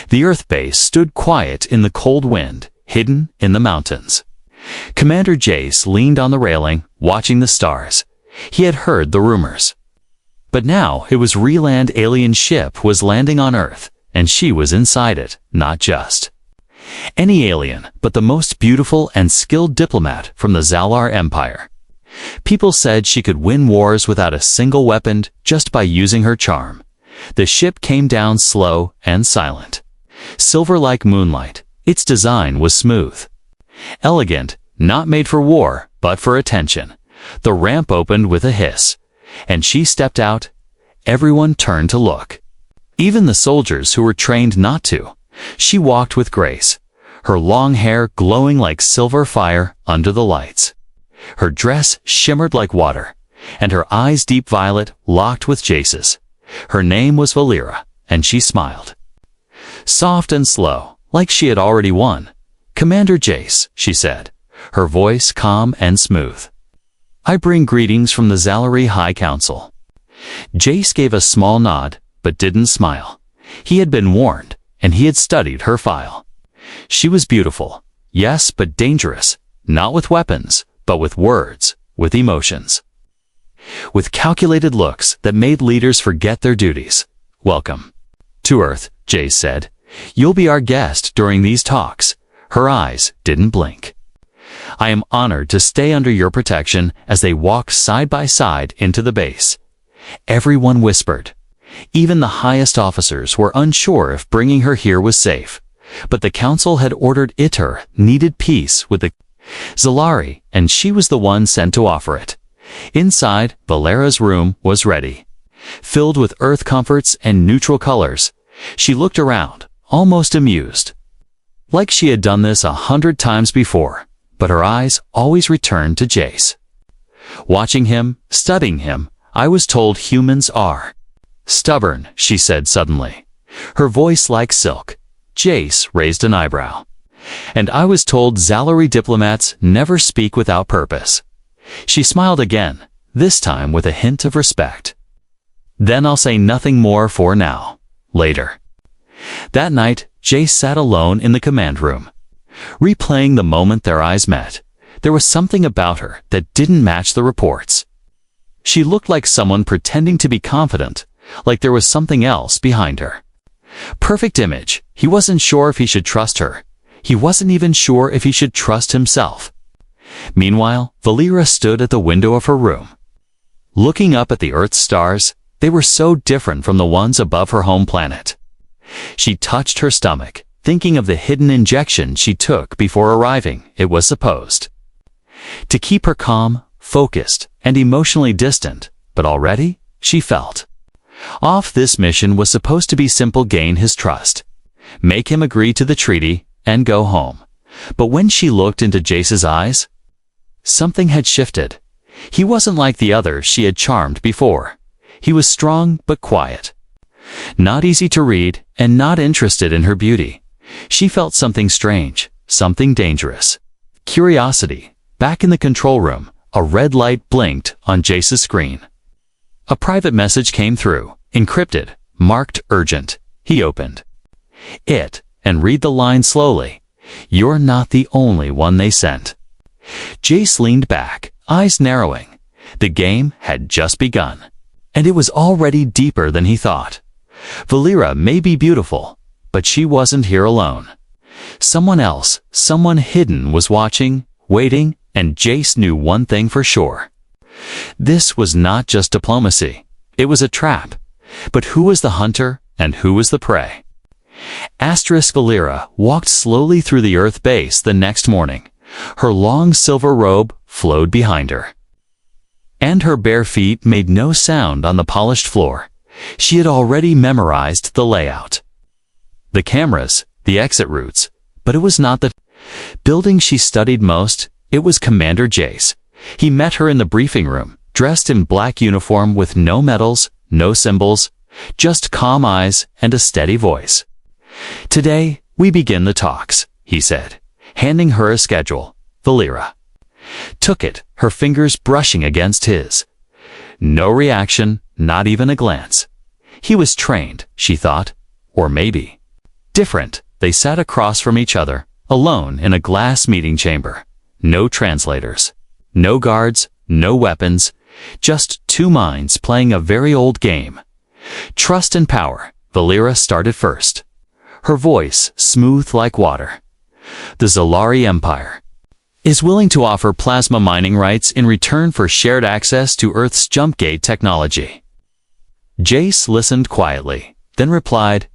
The Earth base stood quiet in the cold wind, hidden in the mountains. Commander Jace leaned on the railing, watching the stars. He had heard the rumors. But now it was Reland alien ship was landing on Earth, and she was inside it, not just any alien, but the most beautiful and skilled diplomat from the Zalar Empire. People said she could win wars without a single weapon just by using her charm. The ship came down slow and silent. Silver like moonlight, its design was smooth. Elegant, not made for war, but for attention. The ramp opened with a hiss, and she stepped out. Everyone turned to look. Even the soldiers who were trained not to. She walked with grace, her long hair glowing like silver fire under the lights. Her dress shimmered like water, and her eyes deep violet locked with Jace's. Her name was Valera, and she smiled. Soft and slow, like she had already won. "Commander Jace," she said, her voice calm and smooth. "I bring greetings from the Zalari High Council." Jace gave a small nod, but didn't smile. He had been warned, and he had studied her file. She was beautiful, yes, but dangerous, not with weapons, but with words, with emotions. With calculated looks that made leaders forget their duties. "Welcome to Earth," Jace said. "You'll be our guest during these talks." Her eyes didn't blink. "I am honored to stay under your protection," as they walked side by side into the base. Everyone whispered. Even the highest officers were unsure if bringing her here was safe. But the council had ordered Itter needed peace with the Zalari, and she was the one sent to offer it. Inside, Valera's room was ready. Filled with earth comforts and neutral colors, she looked around, almost amused. Like she had done this 100 times before, but her eyes always returned to Jace. Watching him, studying him, I was told humans are stubborn, she said suddenly, her voice like silk. Jace raised an eyebrow. And I was told Zalari diplomats never speak without purpose. She smiled again, this time with a hint of respect. "Then I'll say nothing more for now. Later." That night, Jace sat alone in the command room. Replaying the moment their eyes met, there was something about her that didn't match the reports. She looked like someone pretending to be confident, like there was something else behind her. Perfect image. He wasn't sure if he should trust her. He wasn't even sure if he should trust himself. Meanwhile, Valera stood at the window of her room. Looking up at the Earth's stars, they were so different from the ones above her home planet. She touched her stomach, thinking of the hidden injection she took before arriving, it was supposed to keep her calm, focused, and emotionally distant, but already, she felt off. This mission was supposed to be simple: gain his trust, make him agree to the treaty, and go home. But when she looked into Jace's eyes, something had shifted. He wasn't like the others she had charmed before. He was strong but quiet. Not easy to read, and not interested in her beauty. She felt something strange, something dangerous. Curiosity. Back in the control room, a red light blinked on Jace's screen. A private message came through, encrypted, marked urgent. He opened it and read the line slowly. "You're not the only one they sent." Jace leaned back, eyes narrowing. The game had just begun, and it was already deeper than he thought. Valera may be beautiful, but she wasn't here alone. Someone else, someone hidden, was watching, waiting, and Jace knew one thing for sure. This was not just diplomacy. It was a trap. But who was the hunter and who was the prey? Valera walked slowly through the Earth base the next morning. Her long silver robe flowed behind her, and her bare feet made no sound on the polished floor. She had already memorized the layout, the cameras, the exit routes, but it was not the building she studied most. It was Commander Jace. He met her in the briefing room, dressed in black uniform with no medals, no symbols, just calm eyes and a steady voice. "Today, we begin the talks," he said, handing her a schedule. Valera took it, her fingers brushing against his. No reaction, not even a glance. He was trained, she thought, or maybe Different, they sat across from each other, alone in a glass meeting chamber. No translators. No guards, no weapons, just two minds playing a very old game. Trust and power, Valera started first. Her voice smooth like water. The Zalari Empire is willing to offer plasma mining rights in return for shared access to Earth's jump gate technology. Jace listened quietly, then replied,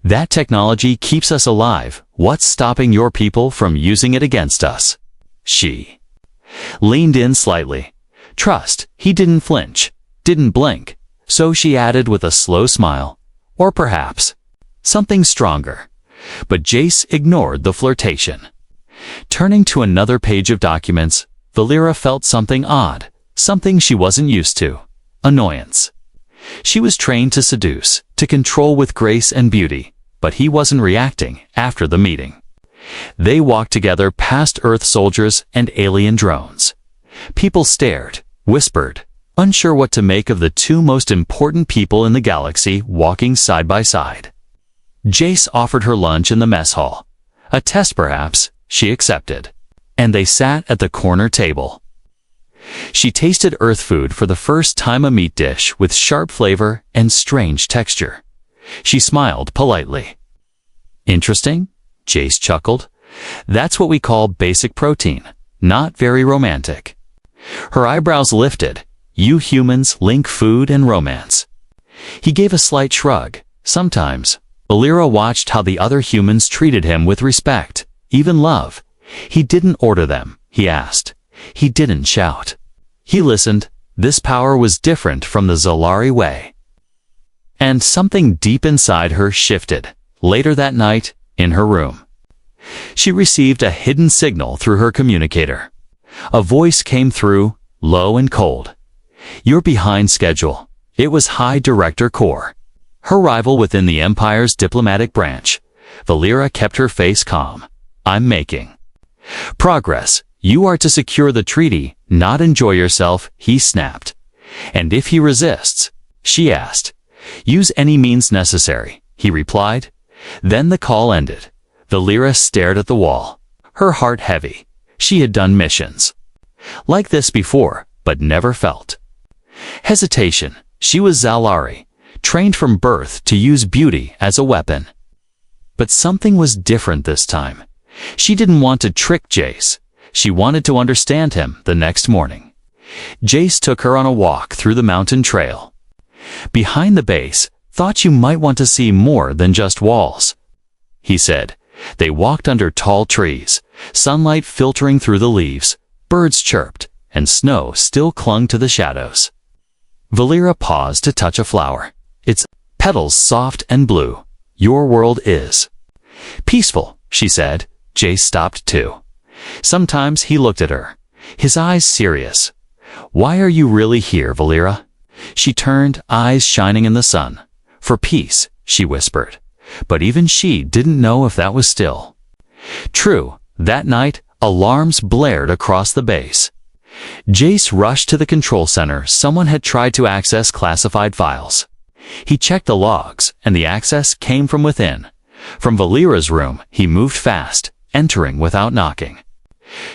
"That technology keeps us alive. What's stopping your people from using it against us?" She leaned in slightly. Trust, he didn't flinch, didn't blink, so she added with a slow smile, "Or perhaps something stronger." But Jace ignored the flirtation. Turning to another page of documents, Valera felt something odd, something she wasn't used to. Annoyance. She was trained to seduce, to control with grace and beauty, but he wasn't reacting after the meeting. They walked together past Earth soldiers and alien drones. People stared, whispered, unsure what to make of the two most important people in the galaxy walking side by side. Jace offered her lunch in the mess hall. A test perhaps, she accepted. And they sat at the corner table. She tasted Earth food for the first time, a meat dish with sharp flavor and strange texture. She smiled politely. "Interesting?" Jace chuckled. "That's what we call basic protein. Not very romantic." Her eyebrows lifted. "You humans link food and romance." He gave a slight shrug. Sometimes, Valera watched how the other humans treated him with respect, even love. He didn't order them, he asked. He didn't shout. He listened. This power was different from the Zalari way. And something deep inside her shifted. Later that night, in her room, she received a hidden signal through her communicator. A voice came through, low and cold. "You're behind schedule." It was High Director Core, her rival within the Empire's diplomatic branch. Valera kept her face calm. "I'm making progress. You are to secure the treaty, not enjoy yourself," he snapped. "And if he resists?" she asked. "Use any means necessary," he replied. Then the call ended. Valera stared at the wall, her heart heavy. She had done missions like this before, but never felt hesitation. She was Zalari, trained from birth to use beauty as a weapon. But something was different this time. She didn't want to trick Jace. She wanted to understand him. The next morning, Jace took her on a walk through the mountain trail. "Behind the base, thought you might want to see more than just walls," he said. They walked under tall trees, sunlight filtering through the leaves, birds chirped, and snow still clung to the shadows. Valera paused to touch a flower, its petals soft and blue. "Your world is peaceful," she said. Jace stopped too. Sometimes he looked at her, his eyes serious. "Why are you really here, Valera?" She turned, eyes shining in the sun. "For peace," she whispered. But even she didn't know if that was still true. That night, alarms blared across the base. Jace rushed to the control center. Someone had tried to access classified files. He checked the logs, and the access came from within. From Valera's room, he moved fast, entering without knocking.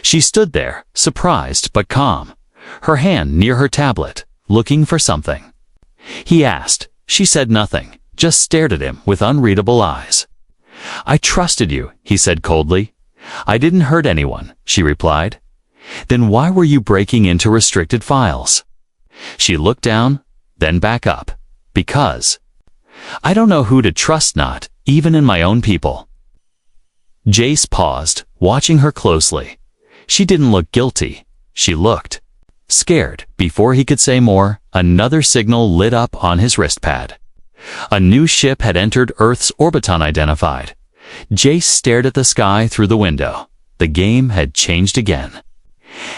She stood there, surprised but calm, her hand near her tablet, looking for something. He asked. She said nothing, just stared at him with unreadable eyes. "I trusted you," he said coldly. "I didn't hurt anyone," she replied. "Then why were you breaking into restricted files?" She looked down, then back up. "Because I don't know who to trust, not even in my own people." Jace paused, watching her closely. She didn't look guilty. She looked scared. Before he could say more, another signal lit up on his wristpad. A new ship had entered Earth's orbit, unidentified. Jace stared at the sky through the window. The game had changed again.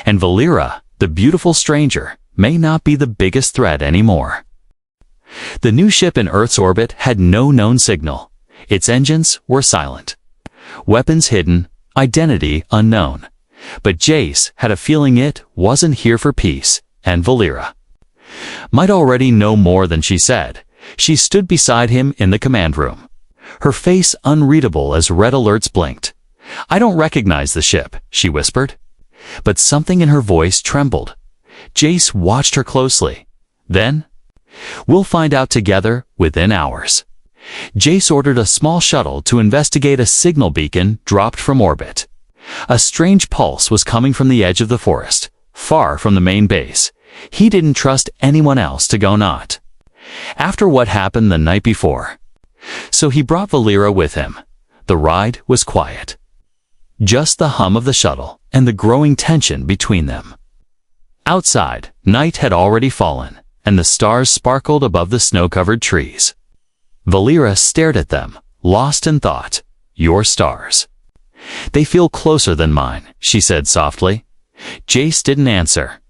And Valera, the beautiful stranger, may not be the biggest threat anymore. The new ship in Earth's orbit had no known signal. Its engines were silent. Weapons hidden, identity unknown. But Jace had a feeling it wasn't here for peace, and Valera might already know more than she said. She stood beside him in the command room. her face unreadable as red alerts blinked. "I don't recognize the ship," she whispered. But something in her voice trembled. Jace watched her closely. Then, "We'll find out together within hours." Jace ordered a small shuttle to investigate a signal beacon dropped from orbit. A strange pulse was coming from the edge of the forest, far from the main base. He didn't trust anyone else to go not. After what happened the night before. So he brought Valera with him. The ride was quiet. Just the hum of the shuttle and the growing tension between them. Outside, night had already fallen, and the stars sparkled above the snow-covered trees. Valera stared at them, lost in thought. "Your stars. They feel closer than mine," she said softly. Jace didn't answer.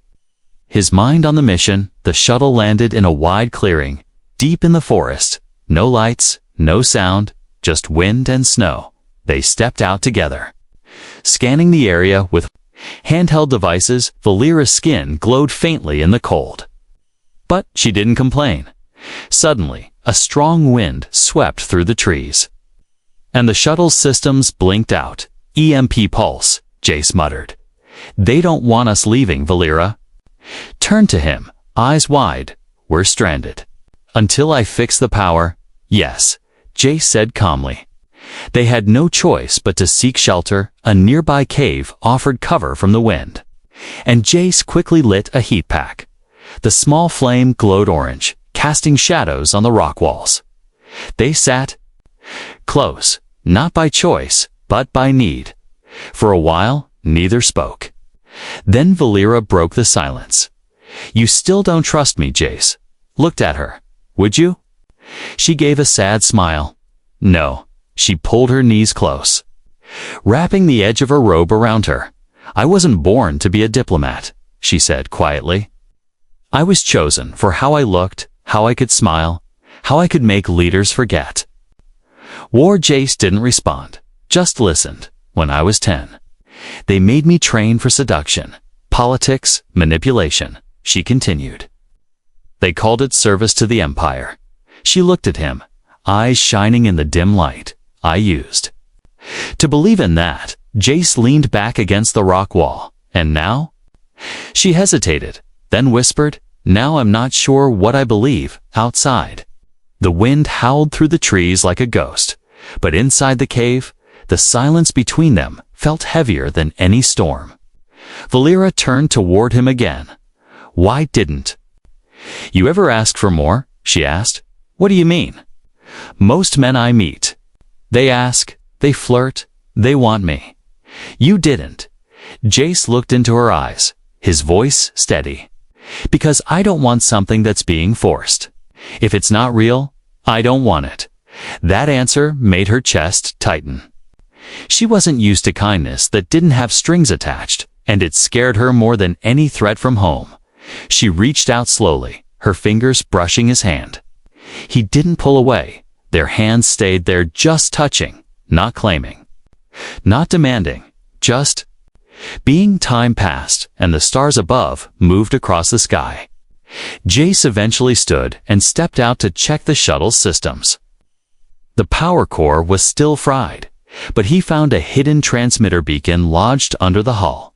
His mind on the mission, the shuttle landed in a wide clearing, deep in the forest. No lights, no sound, just wind and snow. They stepped out together. Scanning the area with handheld devices, Valera's skin glowed faintly in the cold. But she didn't complain. Suddenly, a strong wind swept through the trees. And the shuttle's systems blinked out. "EMP pulse," Jace muttered. "They don't want us leaving, Valera." Turned to him, eyes wide. "We're stranded. Until I fix the power." "Yes," Jace said calmly. They had no choice but to seek shelter. A nearby cave offered cover from the wind. And Jace quickly lit a heat pack. The small flame glowed orange, casting shadows on the rock walls. They sat close, not by choice, but by need. For a while, neither spoke. Then Valera broke the silence. "You still don't trust me," Jace looked at her. "Would you?" She gave a sad smile. "No." She pulled her knees close, wrapping the edge of her robe around her. "I wasn't born to be a diplomat," she said quietly. "I was chosen for how I looked, how I could smile, how I could make leaders forget." War Jace didn't respond, just listened. "When I was 10, they made me train for seduction, politics, manipulation," she continued. "They called it service to the Empire." She looked at him, eyes shining in the dim light. "I used to believe in that." Jace leaned back against the rock wall. "And now?" She hesitated, then whispered, "Now I'm not sure what I believe." Outside, the wind howled through the trees like a ghost, but inside the cave, the silence between them felt heavier than any storm. Valera turned toward him again. "Why didn't you ever ask for more?" she asked. "What do you mean?" "Most men I meet, they ask, they flirt, they want me. You didn't." Jace looked into her eyes, his voice steady. "Because I don't want something that's being forced. If it's not real, I don't want it." That answer made her chest tighten. She wasn't used to kindness that didn't have strings attached, and it scared her more than any threat from home. She reached out slowly, her fingers brushing his hand. He didn't pull away. Their hands stayed there, just touching, not claiming, not demanding, just being. Time passed, and the stars above moved across the sky. Jace eventually stood and stepped out to check the shuttle's systems. The power core was still fried, but he found a hidden transmitter beacon lodged under the hull.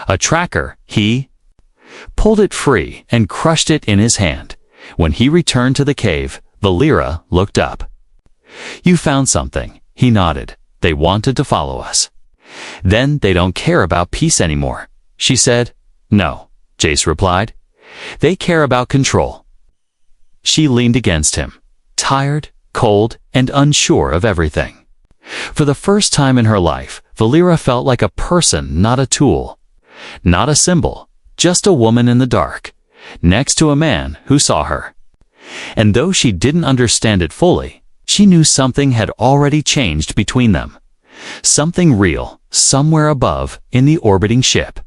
A tracker. He pulled it free and crushed it in his hand. When he returned to the cave, Valera looked up. "You found something," he nodded. "They wanted to follow us." "Then they don't care about peace anymore," she said. "No," Jace replied. "They care about control." She leaned against him, tired, cold, and unsure of everything. For the first time in her life, Valera felt like a person, not a tool, not a symbol, just a woman in the dark, next to a man who saw her. And though she didn't understand it fully, she knew something had already changed between them. Something real, somewhere above, in the orbiting ship.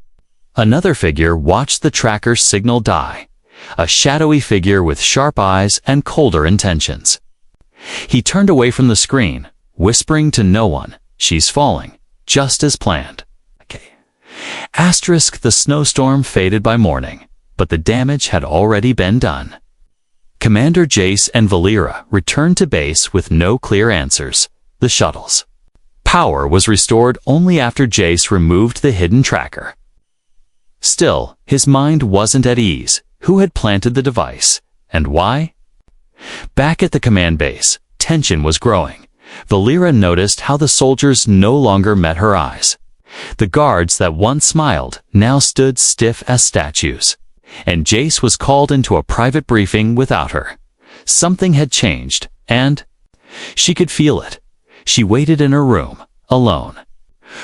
Another figure watched the tracker's signal die, a shadowy figure with sharp eyes and colder intentions. He turned away from the screen, whispering to no one, "She's falling, just as planned." The snowstorm faded by morning, but the damage had already been done. Commander Jace and Valera returned to base with no clear answers. The shuttles. Power was restored only after Jace removed the hidden tracker. Still, his mind wasn't at ease. Who had planted the device, and why? Back at the command base, tension was growing. Valera noticed how the soldiers no longer met her eyes. The guards that once smiled now stood stiff as statues. And Jace was called into a private briefing without her. Something had changed, and she could feel it. She waited in her room, alone.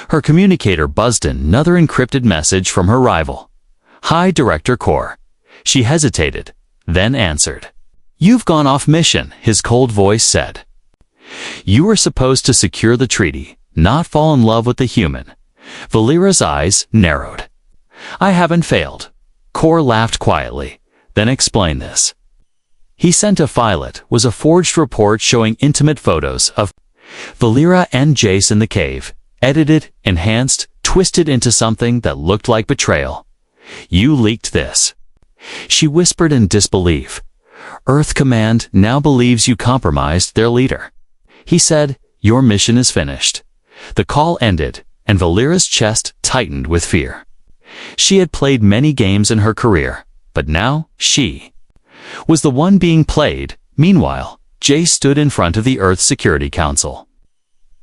Her communicator buzzed another encrypted message from her rival. "Hi, Director Core." She hesitated, then answered. "You've gone off mission," his cold voice said. "You were supposed to secure the treaty, not fall in love with the human." Valera's eyes narrowed. "I haven't failed." Core laughed quietly, then explained this. He sent a file. It was a forged report showing intimate photos of Valera and Jace in the cave, edited, enhanced, twisted into something that looked like betrayal. "You leaked this." She whispered in disbelief. "Earth Command now believes you compromised their leader." He said, "Your mission is finished." The call ended, and Valera's chest tightened with fear. She had played many games in her career, but now she was the one being played. Meanwhile, Jace stood in front of the Earth Security Council.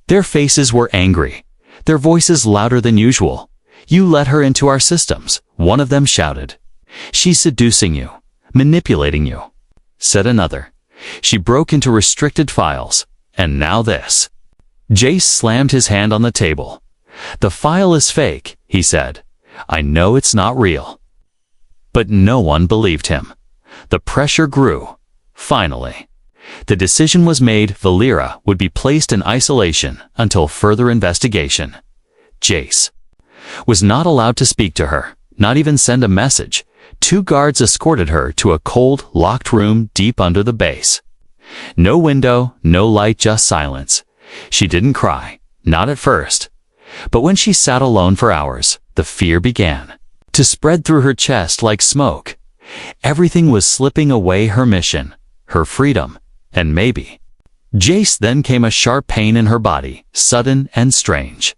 Their faces were angry, their voices louder than usual. "You let her into our systems," one of them shouted. "She's seducing you, manipulating you," said another. "She broke into restricted files, and now this." Jace slammed his hand on the table. "The file is fake," he said. "I know it's not real." But no one believed him. The pressure grew. Finally, the decision was made. Valera would be placed in isolation until further investigation. Jace was not allowed to speak to her, not even send a message. 2 guards escorted her to a cold, locked room deep under the base. No window, no light, just silence. She didn't cry, not at first. But when she sat alone for hours, the fear began to spread through her chest like smoke. Everything was slipping away: her mission, her freedom, and maybe Jace. Then came a sharp pain in her body, sudden and strange.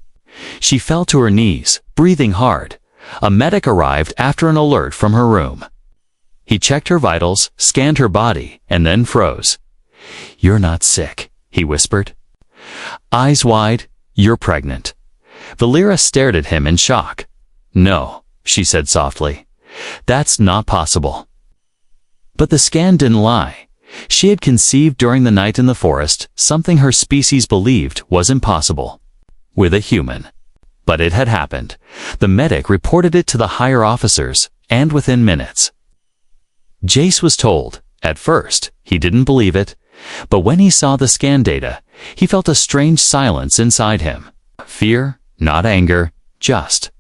She fell to her knees, breathing hard. A medic arrived after an alert from her room. He checked her vitals, scanned her body, and then froze. "You're not sick," he whispered. Eyes wide, "You're pregnant." Valera stared at him in shock. "No," she said softly. "That's not possible." But the scan didn't lie. She had conceived during the night in the forest, something her species believed was impossible. With a human. But it had happened. The medic reported it to the higher officers, and within minutes. Jace was told. At first, he didn't believe it, but when he saw the scan data, he felt a strange silence inside him. Fear, not anger, just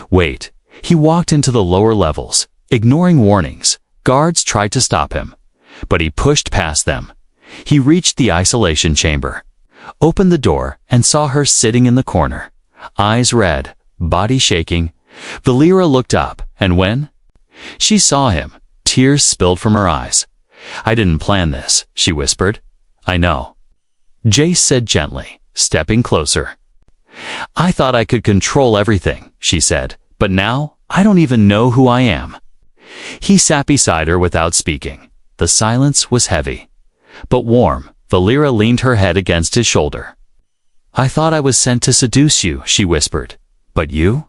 wait. He walked into the lower levels, ignoring warnings. Guards tried to stop him, but he pushed past them. He reached the isolation chamber, opened the door, and saw her sitting in the corner. Eyes red, body shaking. Valera looked up, and when she saw him, tears spilled from her eyes. "I didn't plan this," she whispered. "I know," Jace said gently, stepping closer. "I thought I could control everything," she said, "but now I don't even know who I am." He sat beside her without speaking. The silence was heavy, but warm. Valera leaned her head against his shoulder. "I thought I was sent to seduce you," she whispered. "But you?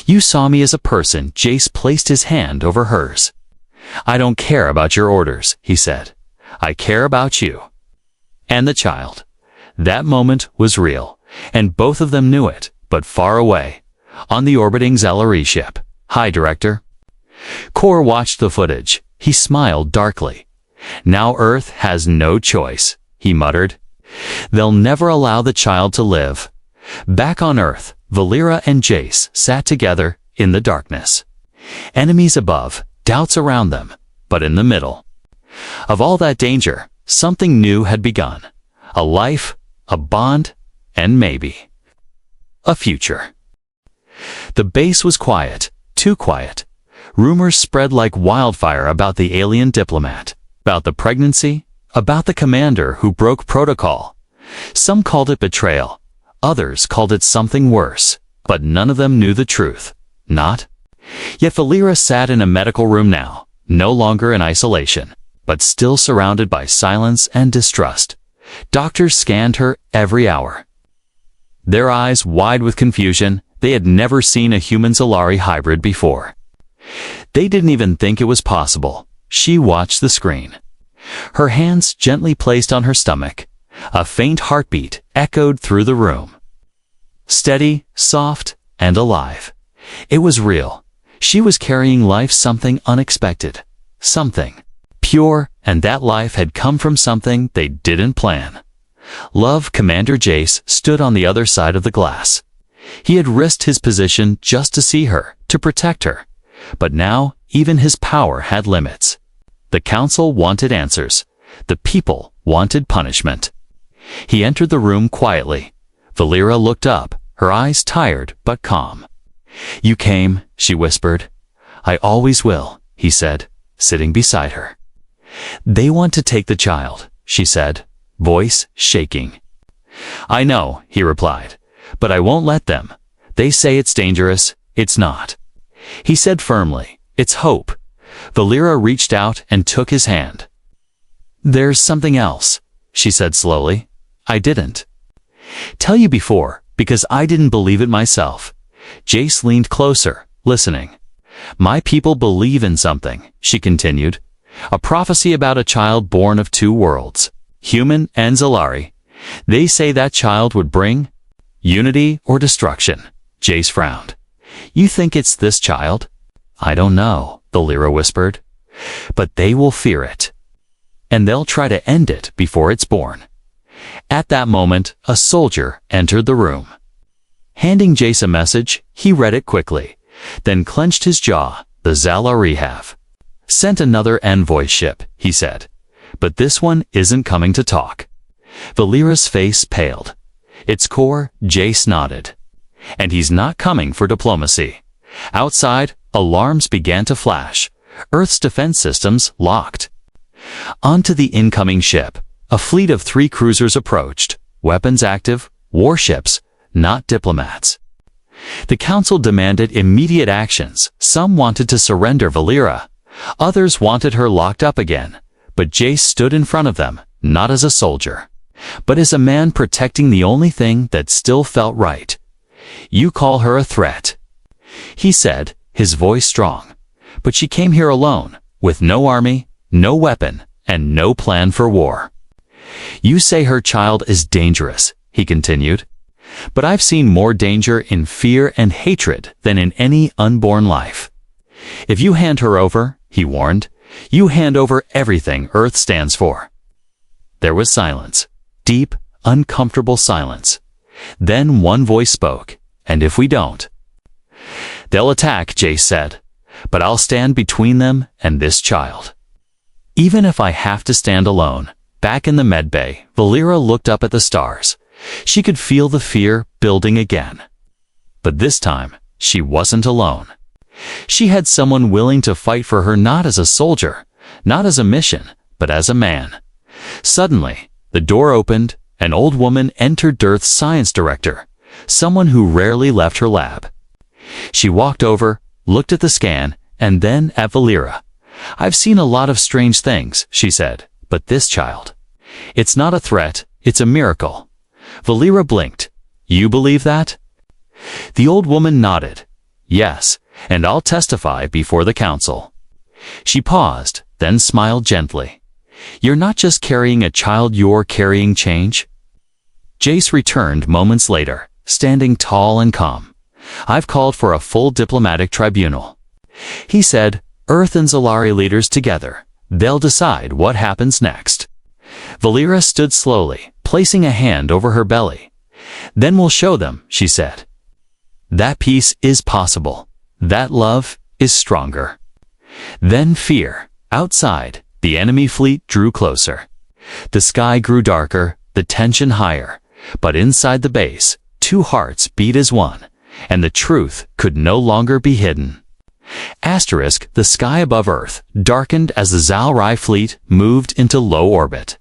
You saw me as a person." Jace placed his hand over hers. "I don't care about your orders," he said. "I care about you. And the child." That moment was real, and both of them knew it, but far away, on the orbiting Zellery ship. "Hi, Director." Core watched the footage. He smiled darkly. "Now Earth has no choice," he muttered. "They'll never allow the child to live." Back on Earth, Valera and Jace sat together in the darkness. Enemies above, doubts around them, but in the middle of all that danger, something new had begun. A life, a bond, and maybe a future. The base was quiet, too quiet. Rumors spread like wildfire about the alien diplomat. about the pregnancy, about the commander who broke protocol. Some called it betrayal, others called it something worse, but none of them knew the truth. Not. Yet Valera sat in a medical room now, no longer in isolation, but still surrounded by silence and distrust. Doctors scanned her every hour. Their eyes wide with confusion, they had never seen a human-Zalari hybrid before. They didn't even think it was possible. She watched the screen. Her hands gently placed on her stomach. A faint heartbeat echoed through the room. Steady, soft, and alive. It was real. She was carrying life, something unexpected. Something pure, and that life had come from something they didn't plan. Love, Commander Jace, stood on the other side of the glass. He had risked his position just to see her, to protect her. But now, even his power had limits. The council wanted answers. The people wanted punishment. He entered the room quietly. Valera looked up, her eyes tired but calm. "You came," she whispered. "I always will," he said, sitting beside her. "They want to take the child," she said, voice shaking. "I know," he replied, "but I won't let them. They say it's dangerous. It's not." He said firmly, "It's hope." Valera reached out and took his hand. "There's something else," she said slowly. "I didn't tell you before, because I didn't believe it myself." Jace leaned closer, listening. "My people believe in something," she continued. "A prophecy about a child born of two worlds, human and Zalari. They say that child would bring unity or destruction." Jace frowned. "You think it's this child?" "I don't know," Valera whispered. "But they will fear it. And they'll try to end it before it's born." At that moment, a soldier entered the room. Handing Jace a message, he read it quickly, then clenched his jaw. "The Zalari have sent another envoy ship," he said. "But this one isn't coming to talk." Valera's face paled. "It's core," Jace nodded. "And he's not coming for diplomacy." Outside, alarms began to flash. Earth's defense systems locked. Onto the incoming ship, a fleet of 3 cruisers approached, weapons active, warships, not diplomats. The council demanded immediate actions. Some wanted to surrender Valera. Others wanted her locked up again. But Jace stood in front of them, not as a soldier, but as a man protecting the only thing that still felt right. "You call her a threat," he said, his voice strong. "But she came here alone, with no army, no weapon, and no plan for war. You say her child is dangerous," he continued. "But I've seen more danger in fear and hatred than in any unborn life. If you hand her over," he warned, "you hand over everything Earth stands for." There was silence. Deep, uncomfortable silence. Then one voice spoke. "And if we don't?" "They'll attack," Jace said. "But I'll stand between them and this child. Even if I have to stand alone." Back in the medbay, Valera looked up at the stars. She could feel the fear building again. But this time, she wasn't alone. She had someone willing to fight for her, not as a soldier, not as a mission, but as a man. Suddenly, the door opened. An old woman entered. Earth's science director, someone who rarely left her lab. She walked over, looked at the scan, and then at Valera. "I've seen a lot of strange things," she said, "but this child, it's not a threat, it's a miracle." Valera blinked. "You believe that?" The old woman nodded. "Yes, and I'll testify before the council." She paused, then smiled gently. "You're not just carrying a child, you're carrying change." Jace returned moments later, standing tall and calm. "I've called for a full diplomatic tribunal," he said. "Earth and Zalari leaders together. They'll decide what happens next." Valera stood slowly, placing a hand over her belly. "Then we'll show them," she said. "That peace is possible. That love is stronger." Then fear. Outside, the enemy fleet drew closer. The sky grew darker, the tension higher. But inside the base, 2 hearts beat as one, and the truth could no longer be hidden. The sky above Earth darkened as the Zalrai fleet moved into low orbit.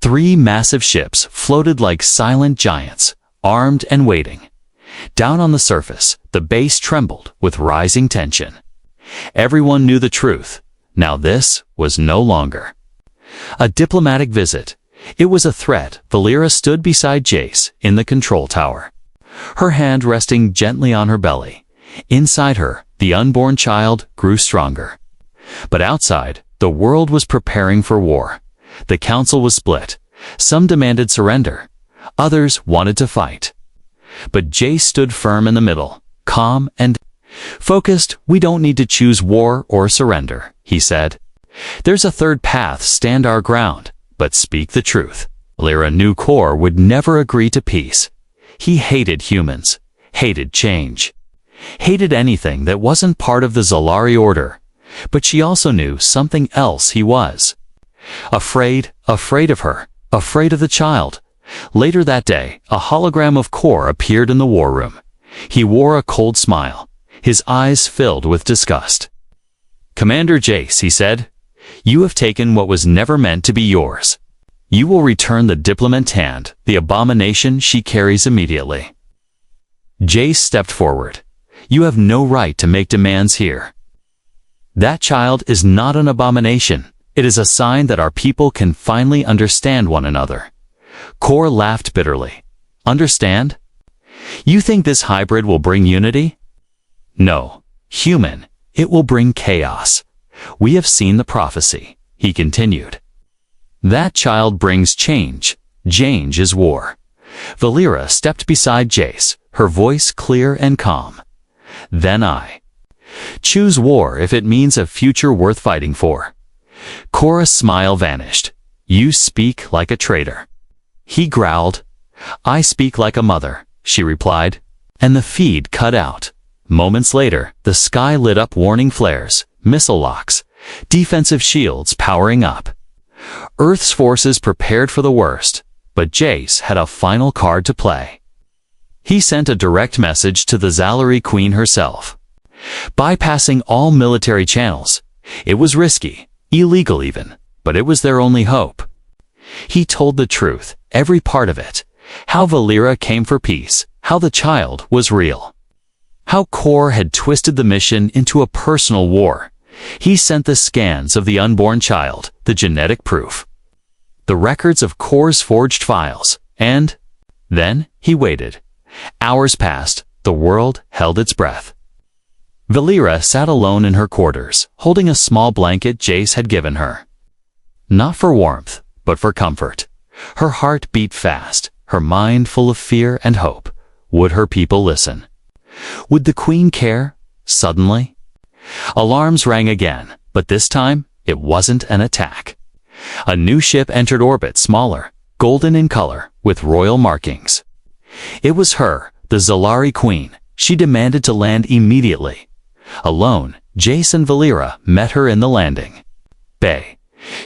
3 massive ships floated like silent giants, armed and waiting. Down on the surface, the base trembled with rising tension. Everyone knew the truth. Now this was no longer a diplomatic visit. It was a threat. Valera stood beside Jace in the control tower, her hand resting gently on her belly. Inside her, the unborn child grew stronger. But outside, the world was preparing for war. The council was split. Some demanded surrender. Others wanted to fight. But Jace stood firm in the middle, calm and focused. "We don't need to choose war or surrender," he said. "There's a third path. Stand our ground, but speak the truth." Valera knew Kor would never agree to peace. He hated humans, hated change, hated anything that wasn't part of the Zalari order. But she also knew something else. He was afraid of her, afraid of the child. Later that day, a hologram of Kor appeared in the war room. He wore a cold smile, his eyes filled with disgust. "Commander Jace," he said, "you have taken what was never meant to be yours. You will return the diplomat's hand, the abomination she carries, immediately." Jace stepped forward. "You have no right to make demands here. That child is not an abomination. It is a sign that our people can finally understand one another." Kor laughed bitterly. "Understand? You think this hybrid will bring unity? No, human, it will bring chaos. We have seen the prophecy," he continued. "That child brings change. Change is war." Valera stepped beside Jace, her voice clear and calm. "Then I choose war if it means a future worth fighting for." Kor's smile vanished. "You speak like a traitor." He growled. "I speak like a mother," she replied. And the feed cut out. Moments later, the sky lit up. Warning flares, missile locks, defensive shields powering up. Earth's forces prepared for the worst, but Jace had a final card to play. He sent a direct message to the Zalari Queen herself. Bypassing all military channels. It was risky, illegal even, but it was their only hope. He told the truth, every part of it. How Valera came for peace, how the child was real. How Kor had twisted the mission into a personal war. He sent the scans of the unborn child, the genetic proof, the records of Kor's forged files, and then he waited. Hours passed, the world held its breath. Valera sat alone in her quarters, holding a small blanket Jace had given her. Not for warmth, but for comfort. Her heart beat fast, her mind full of fear and hope. Would her people listen? Would the Queen care? Suddenly, alarms rang again, but this time, it wasn't an attack. A new ship entered orbit, smaller, golden in color, with royal markings. It was her, the Zalari Queen. She demanded to land immediately. Alone, Jace and Valera met her in the landing bay.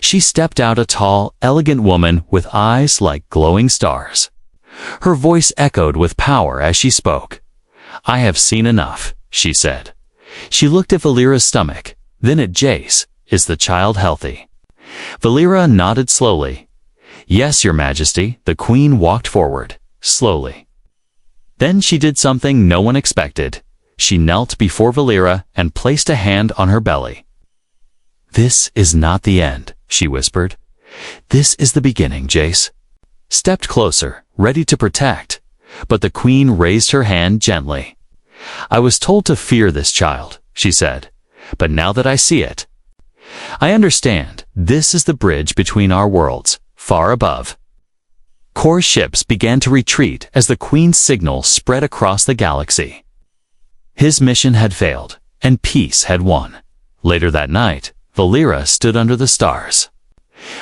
She stepped out, a tall, elegant woman with eyes like glowing stars. Her voice echoed with power as she spoke. "I have seen enough," she said. She looked at Valera's stomach, then at Jace. "Is the child healthy?" Valera nodded slowly. "Yes, Your Majesty." The Queen walked forward, slowly. Then she did something no one expected. She knelt before Valera and placed a hand on her belly. "This is not the end," she whispered. "This is the beginning." Jace stepped closer, ready to protect, but the Queen raised her hand gently. "I was told to fear this child," she said, "but now that I see it, I understand. This is the bridge between our worlds, far above." Kor's ships began to retreat as the Queen's signal spread across the galaxy. His mission had failed, and peace had won. Later that night, Valera stood under the stars.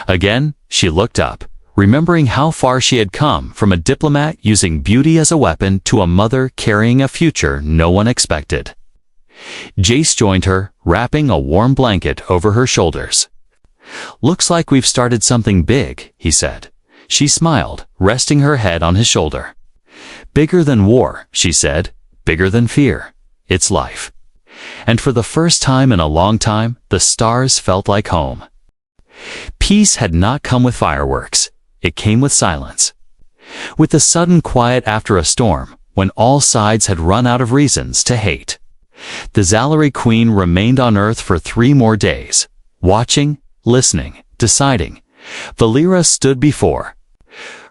Again, she looked up, remembering how far she had come, from a diplomat using beauty as a weapon to a mother carrying a future no one expected. Jace joined her, wrapping a warm blanket over her shoulders. "Looks like we've started something big," he said. She smiled, resting her head on his shoulder. "Bigger than war," she said. "Bigger than fear. It's life." And for the first time in a long time, the stars felt like home. Peace had not come with fireworks. It came with silence. With the sudden quiet after a storm, when all sides had run out of reasons to hate. The Zalari Queen remained on Earth for 3 more days, watching, listening, deciding. Valera stood before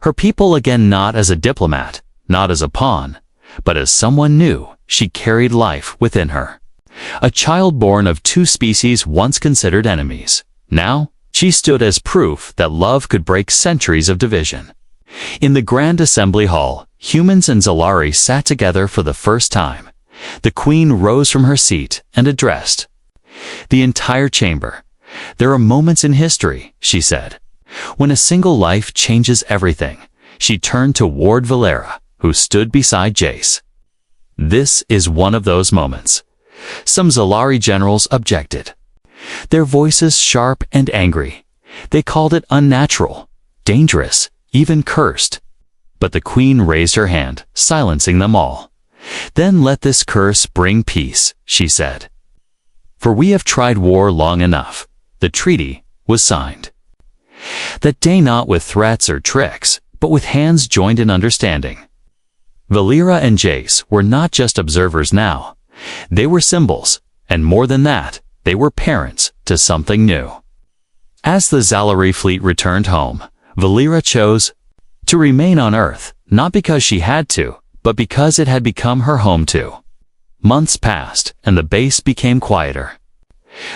her people again, not as a diplomat, not as a pawn, but as someone new. She carried life within her. A child born of 2 species once considered enemies. Now, she stood as proof that love could break centuries of division. In the Grand Assembly Hall, humans and Zalari sat together for the first time. The Queen rose from her seat and addressed the entire chamber. "There are moments in history," she said, "when a single life changes everything." She turned toward Valera, who stood beside Jace. "This is one of those moments." Some Zalari generals objected, their voices sharp and angry. They called it unnatural, dangerous, even cursed. But the Queen raised her hand, silencing them all. "Then let this curse bring peace," she said. "For we have tried war long enough." The treaty was signed. That day, not with threats or tricks, but with hands joined in understanding. Valera and Jace were not just observers now. They were symbols, and more than that, they were parents to something new. As the Zalari fleet returned home, Valera chose to remain on Earth, not because she had to, but because it had become her home too. Months passed, and the base became quieter.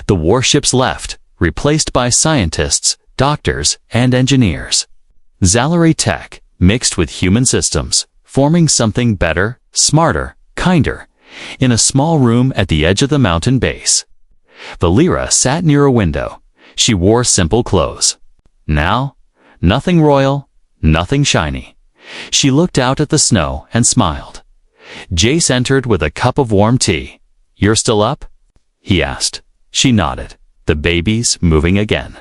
The warships left, replaced by scientists, doctors, and engineers. Zalari tech mixed with human systems, forming something better, smarter, kinder, in a small room at the edge of the mountain base. Valera sat near a window. She wore simple clothes. Now, nothing royal, nothing shiny. She looked out at the snow and smiled. Jace entered with a cup of warm tea. "You're still up?" he asked. She nodded, the babies moving again.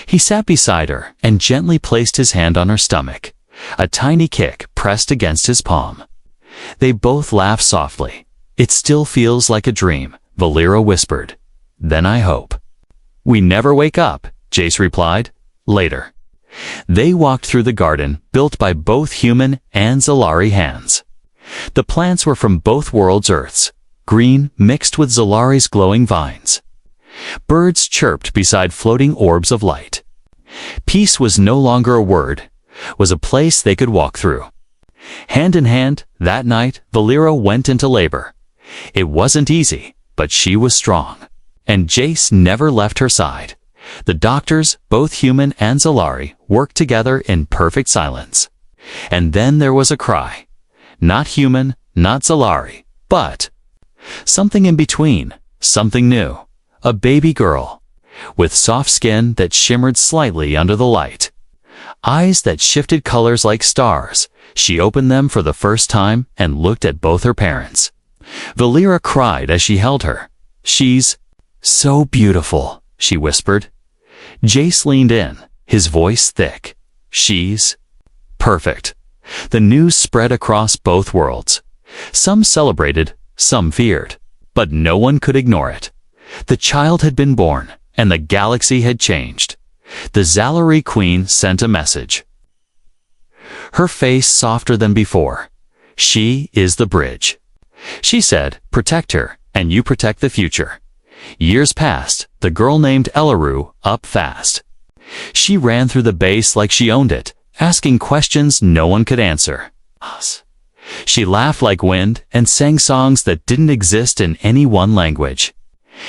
He sat beside her and gently placed his hand on her stomach. A tiny kick pressed against his palm. They both laughed softly. "It still feels like a dream," Valera whispered. "Then I hope." "We never wake up," Jace replied. Later, they walked through the garden built by both human and Zalari hands. The plants were from both worlds' Earths, green mixed with Zalari's glowing vines. Birds chirped beside floating orbs of light. Peace was no longer a word, was a place they could walk through. Hand in hand, that night, Valera went into labor. It wasn't easy, but she was strong. And Jace never left her side. The doctors, both human and Zalari, worked together in perfect silence. And then there was a cry. Not human, not Zalari, but something in between, something new. A baby girl, with soft skin that shimmered slightly under the light. Eyes that shifted colors like stars. She opened them for the first time and looked at both her parents. Valera cried as she held her. "She's so beautiful," she whispered. Jace leaned in, his voice thick. "She's perfect." The news spread across both worlds. Some celebrated, some feared, but no one could ignore it. The child had been born, and the galaxy had changed. The Zalari Queen sent a message. Her face softer than before. "She is the bridge." She said, "Protect her, and you protect the future." Years passed, the girl named Elaru up fast. She ran through the base like she owned it, asking questions no one could answer. She laughed like wind and sang songs that didn't exist in any one language.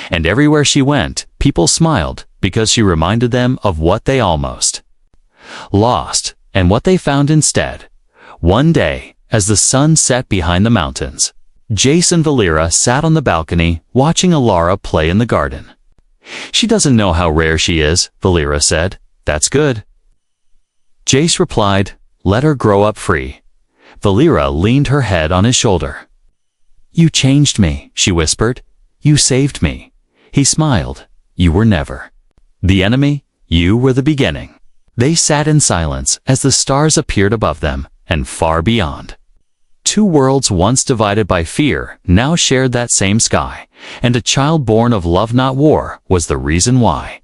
And everywhere she went, people smiled because she reminded them of what they almost lost and what they found instead. One day, as the sun set behind the mountains, Jace and Valera sat on the balcony watching Alara play in the garden. "She doesn't know how rare she is," Valera said. "That's good." Jace replied, "Let her grow up free." Valera leaned her head on his shoulder. "You changed me," she whispered. "You saved me." He smiled. "You were never the enemy, you were the beginning." They sat in silence as the stars appeared above them and far beyond. Two worlds once divided by fear now shared that same sky, and a child born of love not war was the reason why.